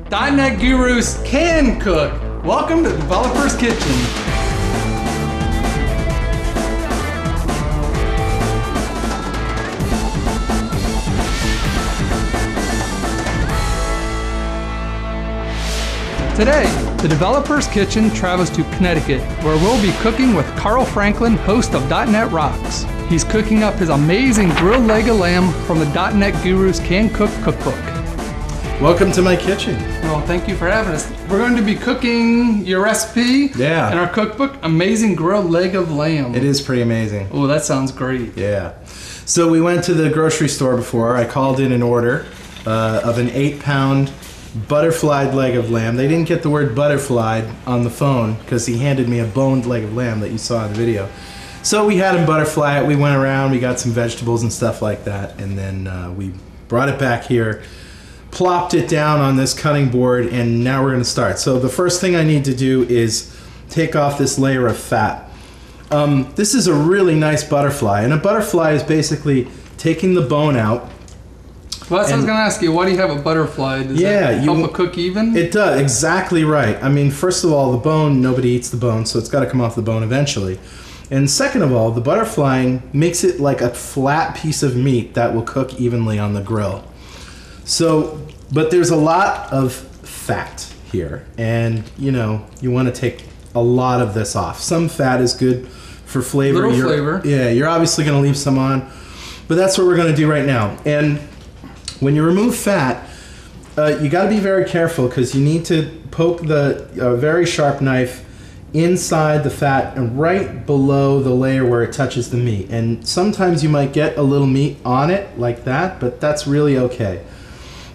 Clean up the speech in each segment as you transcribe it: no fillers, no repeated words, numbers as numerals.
.NET gurus can cook. Welcome to Developer's Kitchen. Today, the Developer's Kitchen travels to Connecticut, where we'll be cooking with Carl Franklin, host of .NET Rocks. He's cooking up his amazing grilled leg of lamb from the .NET Gurus Can Cook Cookbook. Welcome to my kitchen. Well, thank you for having us. We're going to be cooking your recipe in our cookbook, Amazing Grilled Leg of Lamb. It is pretty amazing. Oh, that sounds great. Yeah. So we went to the grocery store before. I called in an order of an 8-pound butterflied leg of lamb. They didn't get the word butterflied on the phone because he handed me a boned leg of lamb that you saw in the video. So we had him butterfly it. We went around, we got some vegetables and stuff like that, and then we brought it back here, plopped it down on this cutting board, and now we're going to start. So the first thing I need to do is take off this layer of fat. This is a really nice butterfly, and a butterfly is basically taking the bone out. Well, that's what I was going to ask you. Why do you have a butterfly? Does that help a cook even? It does, exactly right. I mean, first of all, the bone, nobody eats the bone, so it's got to come off the bone eventually. And second of all, the butterflying makes it like a flat piece of meat that will cook evenly on the grill. So, but there's a lot of fat here, and you know, you want to take a lot of this off. Some fat is good for flavor. Little flavor. Yeah, you're obviously going to leave some on, but that's what we're going to do right now. And when you remove fat, you got to be very careful because you need to poke the very sharp knife inside the fat and right below the layer where it touches the meat. And sometimes you might get a little meat on it like that, but that's really okay.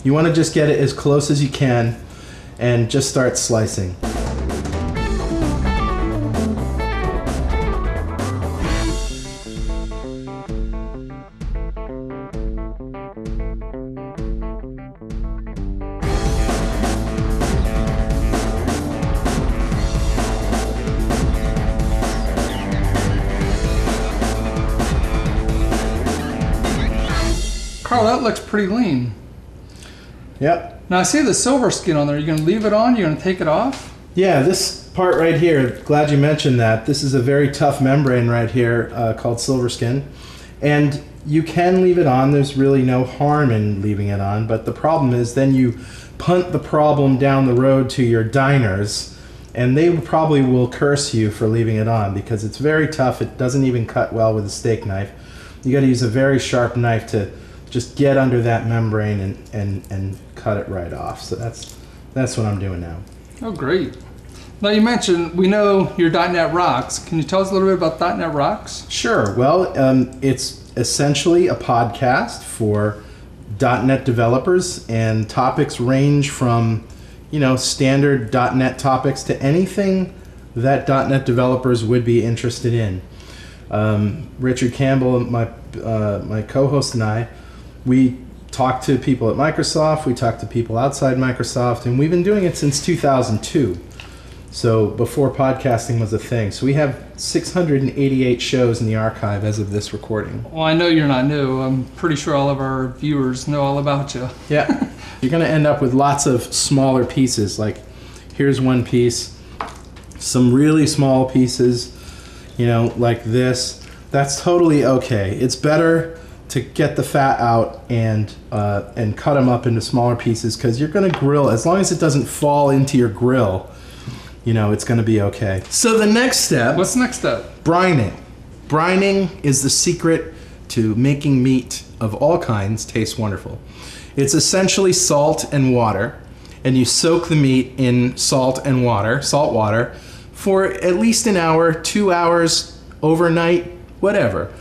You want to just get it as close as you can and just start slicing. Carl, that looks pretty lean. Yep. Now I see the silver skin on there. You're going to leave it on? You're going to take it off? Yeah, this part right here, glad you mentioned that. This is a very tough membrane right here called silver skin. And you can leave it on. There's really no harm in leaving it on. But the problem is then you punt the problem down the road to your diners, and they probably will curse you for leaving it on because it's very tough. It doesn't even cut well with a steak knife. You got to use a very sharp knife to just get under that membrane and cut it right off. So that's what I'm doing now. Oh, great. Now you mentioned, we know your .NET Rocks. Can you tell us a little bit about .NET Rocks? Sure. Well, it's essentially a podcast for .NET developers, and topics range from, you know, standard .NET topics to anything that .NET developers would be interested in. Richard Campbell, my co-host, and I, we talk to people at Microsoft, we talk to people outside Microsoft, and we've been doing it since 2002. So before podcasting was a thing. So we have 688 shows in the archive as of this recording. Well, I know you're not new. I'm pretty sure all of our viewers know all about you. Yeah. You're going to end up with lots of smaller pieces. Like, here's one piece, some really small pieces, you know, like this. That's totally okay. It's better to get the fat out and cut them up into smaller pieces because you're going to grill. As long as it doesn't fall into your grill, you know, it's going to be okay. So the next step... What's the next step? Brining. Brining is the secret to making meat of all kinds taste wonderful. It's essentially salt and water, and you soak the meat in salt water, for at least an hour, 2 hours, overnight, whatever.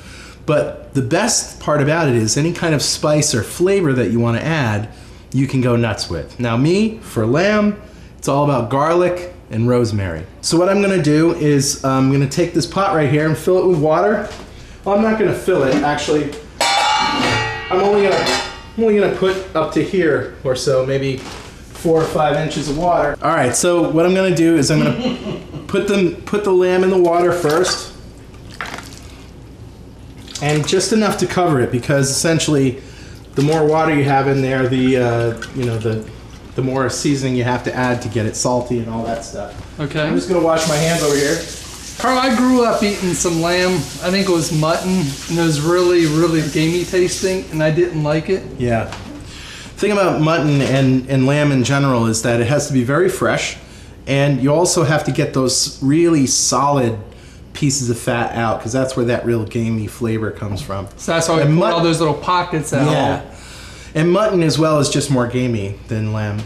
But the best part about it is any kind of spice or flavor that you want to add, you can go nuts with. Now me, for lamb, it's all about garlic and rosemary. So what I'm going to do is I'm going to take this pot right here and fill it with water. Well, I'm not going to fill it, actually. I'm only going to put up to here or so, maybe 4 or 5 inches of water. All right, so what I'm going to do is I'm going to put the lamb in the water first. And just enough to cover it, because essentially the more water you have in there, the the more seasoning you have to add to get it salty and all that stuff. Okay. I'm just gonna wash my hands over here. Carl, I grew up eating some lamb. I think it was mutton, and it was really, really gamey tasting, and I didn't like it. Yeah. Thing about mutton and lamb in general is that it has to be very fresh, and you also have to get those really solid pieces of fat out, because that's where that real gamey flavor comes from. So that's why we put all those little pockets out. Yeah. And mutton as well is just more gamey than lamb,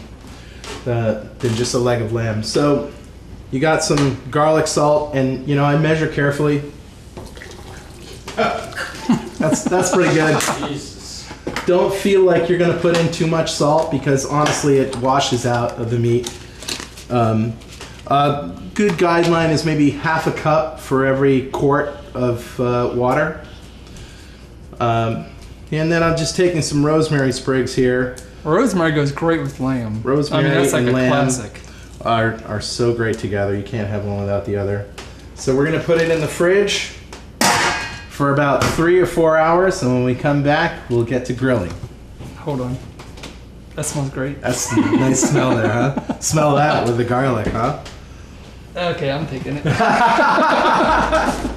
than just a leg of lamb. So you got some garlic, salt, and I measure carefully. That's pretty good. Jesus. Don't feel like you're gonna put in too much salt, because honestly it washes out of the meat. A good guideline is maybe half a cup for every quart of water. And then I'm just taking some rosemary sprigs here. Rosemary goes great with lamb. Rosemary that's like and a lamb classic. are so great together. You can't have one without the other. So we're gonna put it in the fridge for about 3 or 4 hours, and when we come back, we'll get to grilling. Hold on. That smells great. That's a nice smell there, huh? Smell that with the garlic, huh? Okay, I'm taking it.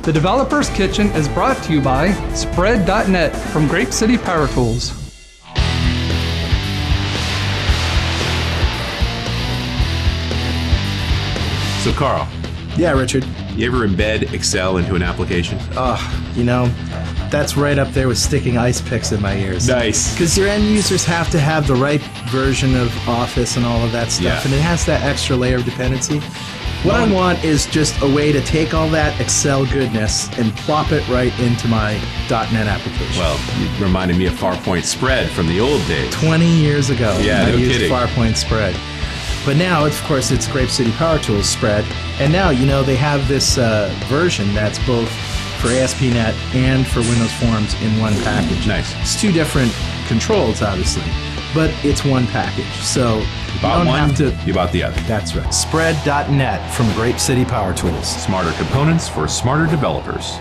The Developer's Kitchen is brought to you by Spread.net from GrapeCity PowerTools. So Carl, Yeah, Richard. you ever embed Excel into an application? That's right up there with sticking ice picks in my ears. Nice. Because your end users have to have the right version of Office and all of that stuff, Yeah. and it has that extra layer of dependency. What I want is just a way to take all that Excel goodness and plop it right into my .NET application. Well, you reminded me of Farpoint Spread from the old days. 20 years ago, Yeah, I no used kidding. Farpoint Spread. But now, of course, it's GrapeCity PowerTools Spread. And now, they have this version that's both for ASP.NET and for Windows Forms in one package. Nice. It's two different controls, obviously, but it's one package. So you Bought don't one, have to. you bought the other. That's right. Spread.net from GrapeCity PowerTools. Smarter components for smarter developers.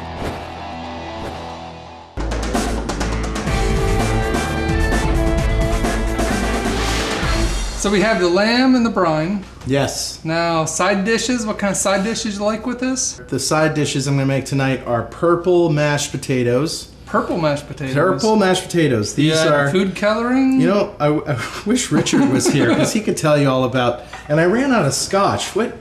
So we have the lamb and the brine. Yes. Now, side dishes. What kind of side dishes you like with this? The side dishes I'm going to make tonight are purple mashed potatoes. Purple mashed potatoes. Purple mashed potatoes. These Yeah, are food coloring. I wish Richard was here because he could tell you all about. And I ran out of scotch. What?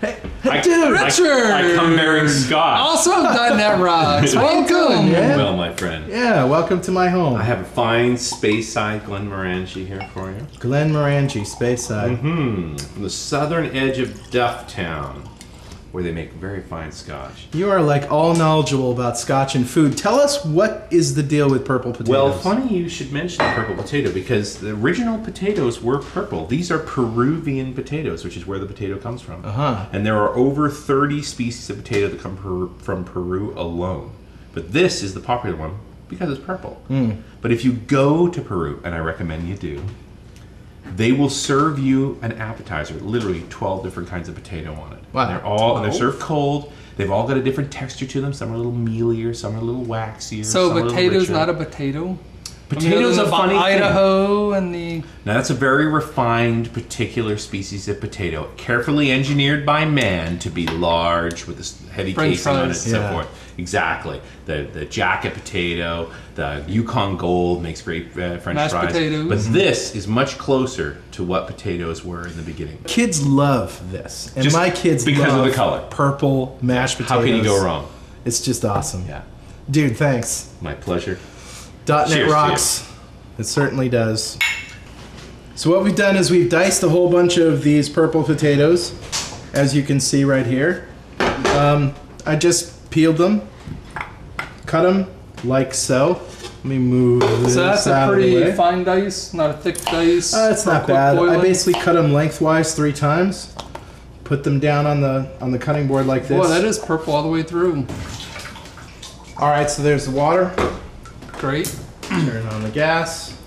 Hey, dude, Richard! I come bearing scotch. Also of .NET Rocks. Welcome. Yeah. Well, my friend, Yeah, welcome to my home. I have a fine Speyside Glenmorangie here for you. Glenmorangie, Speyside. From the southern edge of Dufftown, where they make very fine scotch. You are like all knowledgeable about scotch and food. Tell us, what is the deal with purple potatoes? Well, funny you should mention the purple potato, because the original potatoes were purple. These are Peruvian potatoes, which is where the potato comes from. Uh-huh. And there are over 30 species of potato that come from Peru alone. But this is the popular one because it's purple. But if you go to Peru, and I recommend you do, they will serve you an appetizer, literally 12 different kinds of potato on it. Wow. They're served cold. They've all got a different texture to them. Some are a little mealier, some are a little waxier. So some are a little potato's richer. not a potato? Potato's a funny thing. Idaho and the... Now that's a very refined, particular species of potato, carefully engineered by man to be large with this heavy French casing on it and fries. so Yeah. forth. Exactly. The jacket potato, the Yukon Gold makes great French Mashed fries. potatoes. But this is much closer to what potatoes were in the beginning. Kids love this. And Just my kids because of love the color. purple mashed potatoes. How can you go wrong? It's just awesome. Yeah. Dude, thanks. My pleasure. .NET Cheers to rocks. It certainly does. So what we've done is we've diced a whole bunch of these purple potatoes, as you can see right here. I just peeled them, cut them like so. Let me move this So that's a out of the pretty way. fine dice, not a thick dice. It's for not quick bad. I boiling. basically cut them lengthwise 3 times. Put them down on the cutting board like this. Boy, that is purple all the way through. All right, so there's the water. Great. Turn on the gas.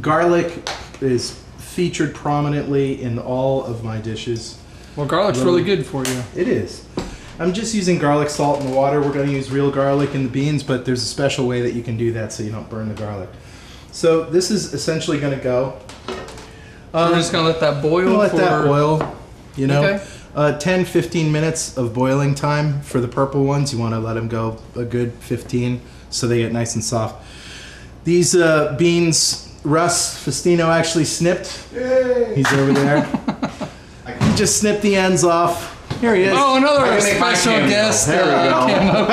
Garlic is featured prominently in all of my dishes. Well, garlic's really good for you. It is. I'm just using garlic salt in the water. We're going to use real garlic in the beans, but there's a special way that you can do that so you don't burn the garlic. So this is essentially going to go We're just gonna let that boil. We'll let that boil. You know, Okay. 10-15 minutes of boiling time for the purple ones. You want to let them go a good 15 so they get nice and soft. These beans, Russ Fustino actually snipped. Yay! He's over there. He just snipped the ends off. Here he is. Oh, another I can make my special cameo. guest. There we go. Camo.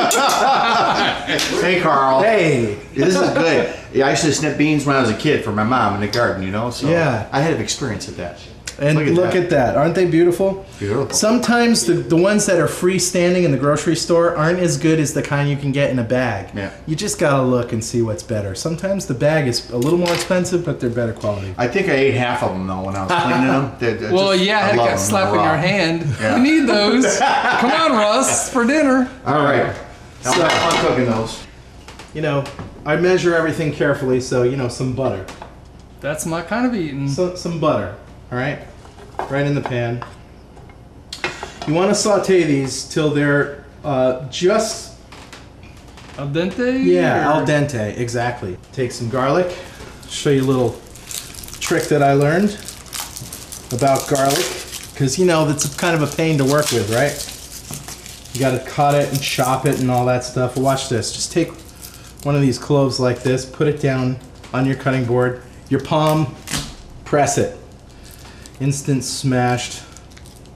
Hey, Carl. Hey. This is good. Yeah, I used to snip beans when I was a kid for my mom in the garden, you know? So Yeah. I had experience at that. And look at that. Aren't they beautiful? Beautiful. Sometimes the ones that are freestanding in the grocery store aren't as good as the kind you can get in a bag. Yeah. You just gotta look and see what's better. Sometimes the bag is a little more expensive, but they're better quality. I think I ate half of them, though, when I was cleaning them. Well, yeah, I had love a them. slap in They're your raw. hand. Yeah. We need those. Come on, Russ, for dinner. All right. Now, So- I'm cooking those. You know, I measure everything carefully, so, you know, some butter. That's my kind of eating. Some butter, all right? Right in the pan. You want to saute these till they're just... Al dente? Yeah, or- al dente, exactly. Take some garlic. Show you a little trick that I learned about garlic. Because, you know, it's kind of a pain to work with, right? You got to cut it and chop it and all that stuff. Well, watch this. Just take one of these cloves like this, put it down on your cutting board. Your palm, press it. Instant smashed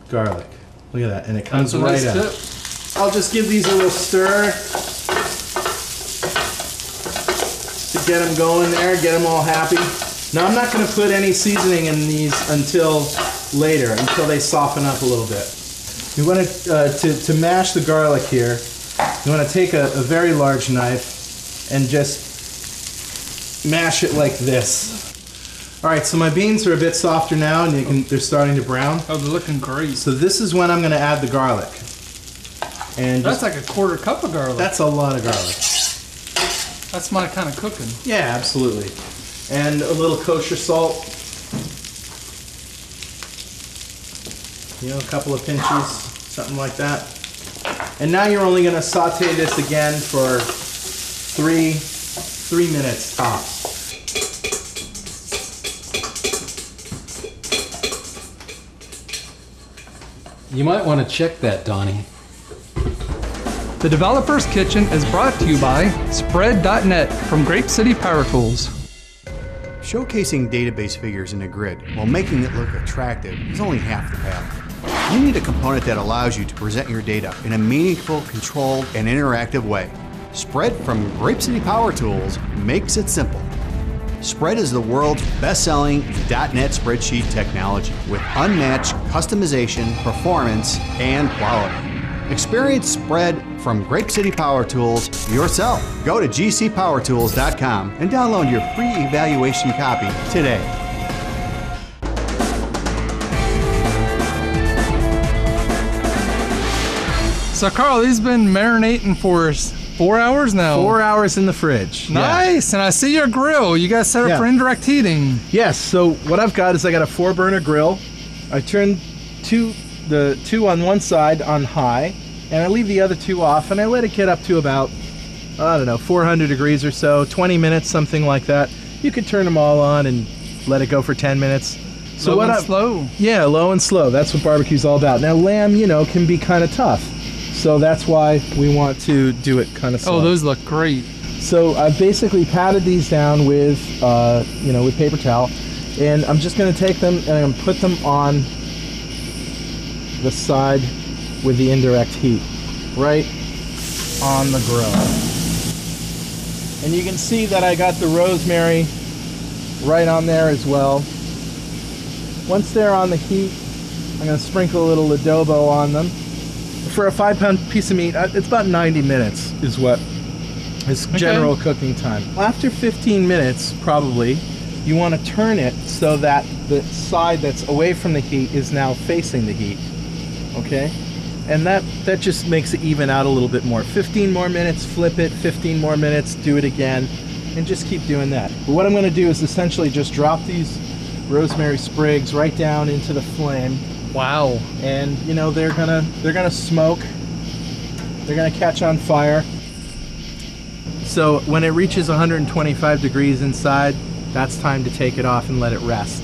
garlic. Look at that, and it comes That's a right nice out. tip. I'll just give these a little stir to get them going there, get them all happy. Now I'm not going to put any seasoning in these until later, until they soften up a little bit. You want to mash the garlic here. You want to take a very large knife and just mash it like this. All right, so my beans are a bit softer now, and they're starting to brown. Oh, they're looking great. So this is when I'm going to add the garlic. And That's like a quarter cup of garlic. that's a lot of garlic. That's my kind of cooking. Yeah, absolutely. And a little kosher salt. You know, a couple of pinches, something like that. And now you're only going to saute this again for three minutes tops. You might want to check that, Donnie. The Developer's Kitchen is brought to you by Spread.net from GrapeCity PowerTools. Showcasing database figures in a grid while making it look attractive is only half the battle. You need a component that allows you to present your data in a meaningful, controlled, and interactive way. Spread from GrapeCity PowerTools makes it simple. Spread is the world's best-selling .NET spreadsheet technology with unmatched customization, performance, and quality. Experience Spread from GrapeCity PowerTools yourself. Go to gcpowertools.com and download your free evaluation copy today. So, Carl, these been marinating for 4 hours now. 4 hours in the fridge. Nice. And I see your grill. You guys set up Yeah. for indirect heating. Yes, so what I've got is I got a 4-burner grill. I turn the two on one side on high, and I leave the other 2 off, and I let it get up to about, I don't know, 400 degrees or so, 20 minutes, something like that. You could turn them all on and let it go for 10 minutes. So Low what and I- slow. Yeah, low and slow. That's what barbecue's all about. Now, lamb, you know, can be kind of tough. So that's why we want to do it kind of slow. Oh, those look great. So I've basically patted these down with, with paper towel, and I'm just going to take them and I'm going to put them on the side with the indirect heat, right on the grill. And you can see that I got the rosemary right on there as well. Once they're on the heat, I'm going to sprinkle a little adobo on them. For a 5-pound piece of meat, it's about 90 minutes is what is general cooking time. After 15 minutes, probably, you want to turn it so that the side that's away from the heat is now facing the heat, okay? And that just makes it even out a little bit more. 15 more minutes, flip it, 15 more minutes, do it again, and just keep doing that. But what I'm going to do is essentially just drop these rosemary sprigs right down into the flame. Wow. And you know they're gonna smoke. They're gonna catch on fire. So when it reaches 125 degrees inside, that's time to take it off and let it rest.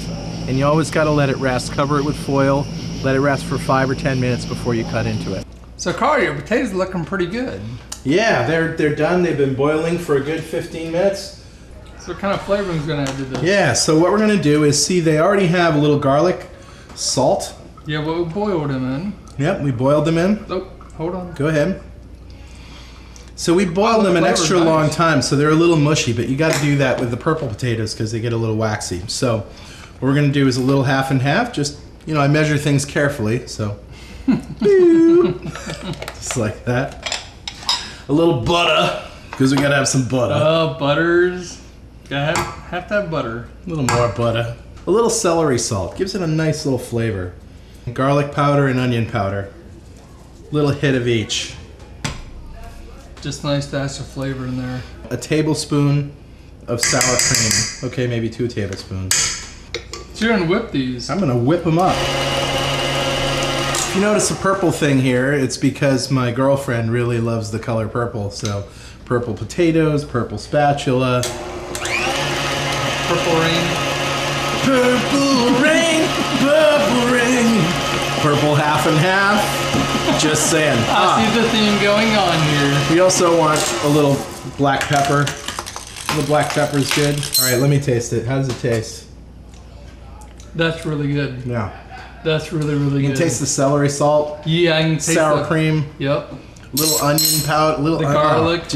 and you always got to let it rest. Cover it with foil, let it rest for 5 or 10 minutes before you cut into it. So Carl, your potatoes are looking pretty good. Yeah, they're done. They've been boiling for a good 15 minutes. So what kind of flavoring is going to add to this? Yeah, so what we're going to do is, see, they already have a little garlic, salt. Yeah, well, we boiled them in. Yep, we boiled them in. Oh, hold on. Go ahead. So we boiled them an extra long time, so they're a little mushy, but you got to do that with the purple potatoes because they get a little waxy. So what we're going to do is a little half and half. Just, you know, I measure things carefully, so just like that. A little butter, because we got to have some butter. Butters. Gotta have to have butter. A little more butter. A little celery salt. Gives it a nice little flavor. Garlic powder and onion powder. Little hit of each. Just nice to add some flavor in there. A tablespoon of sour cream. Okay, maybe 2 tablespoons. So you're gonna whip these. I'm gonna whip them up. If you notice a purple thing here, it's because my girlfriend really loves the color purple. So purple potatoes, purple spatula. Purple rain. Purple rain, purple rain. Purple half and half. Just saying. I see the theme going on here. We also want a little black pepper. The black pepper is good. All right, let me taste it. How does it taste? That's really good. Yeah. That's really, really good. You can taste the celery salt. Yeah, I can taste sour cream. Yep. Little onion powder. Little the garlic.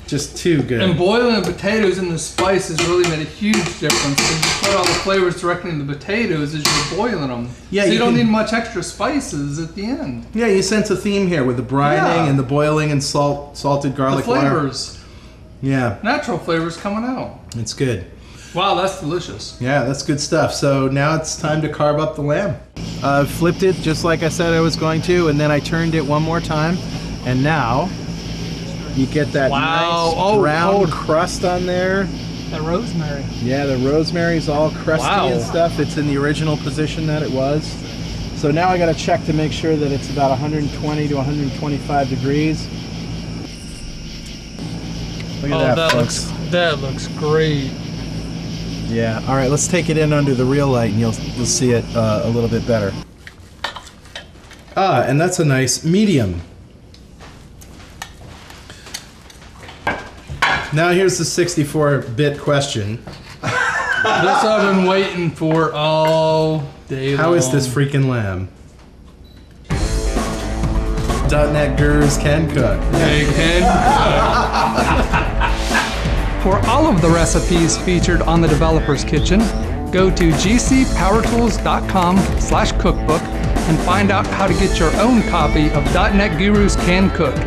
Just too good. And boiling the potatoes and the spices really made a huge difference. You put all the flavors directly in the potatoes as you're boiling them. Yeah, so you don't need much extra spices at the end. Yeah, you sense a theme here with the brining and the boiling and salted garlic the flavors. water. Yeah. Natural flavors coming out. It's good. Wow, that's delicious. Yeah, that's good stuff. So now it's time to carve up the lamb. Flipped it just like I said I was going to, and then I turned it one more time, and now you get that nice brown crust on there. That rosemary. Yeah, the rosemary's all crusty and stuff. It's in the original position that it was. So now I got to check to make sure that it's about 120 to 125 degrees. Look at that, folks. That looks great. Yeah. All right, let's take it in under the real light, and you'll see it a little bit better. And that's a nice medium. Now here's the 64-bit question. This I've been waiting for all day long. How is this freaking lamb? .NET Gurus can cook. They can For all of the recipes featured on the Developer's Kitchen, go to gcpowertools.com/cookbook and find out how to get your own copy of .NET Gurus Can Cook.